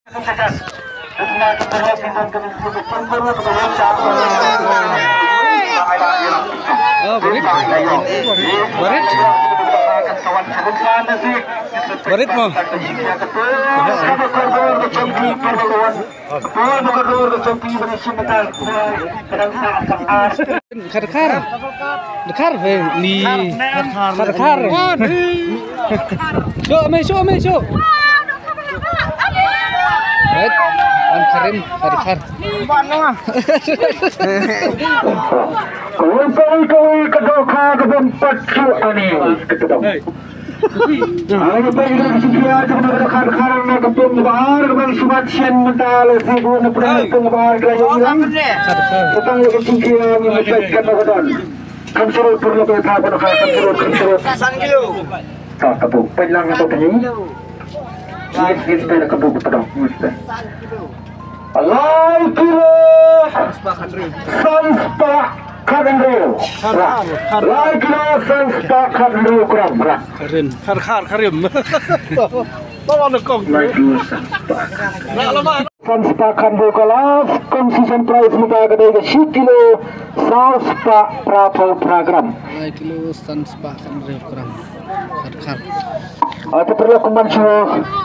Oh, berit. Berit. Berit mau. Kar. Dekar ni. Kar. Show me. Right. An Karim kar. Kau kedokha keempat ani ketemu. Aku pengen sekian kepada karena kepung bar kembali subat sian mental sibu nepra kepung bar kerja hilang. Tentang lagi sekian yang menjadikan badan. Kamsuru perlu kita pada kamsuru. 1 kilo. Tak kepung pelang atau tadi. Ini kita kepung pedang. Allah kilo. Sanspa Kadendro. Lai kilo sanspa Kadendro kurang berat. Karim. Tolong nekong. Lai kilo sanspa. Sanspa Kadendro kelas consistent price muka kedai ke 10 kilo sanspa prapo program. Lai kilo sanspa Karim kurang. Kar. Atau perlu kumansu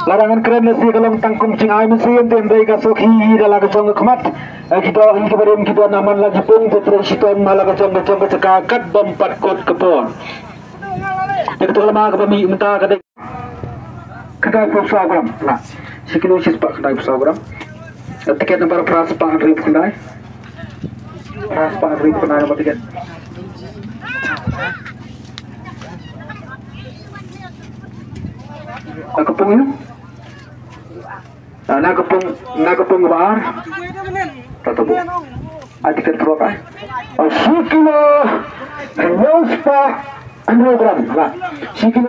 larangan keren nasi kalau tangkum cingai mesin tendai kasoki dalam kacang kemat kita ingin kita naman lagi pun terus kita malah kacang cekakat bompat kot kepon. Kita lama kami minta kedai program lah. Sekilo sispak kedai program. Tiket nomor praspak ribu kedai. Praspak ribu kedai nomor tiket. Nakapung yun? Nakapung bar? Tatabu. Tiket berapa? 10 kilo. Sanspa Kadendro kurang. 10 kilo.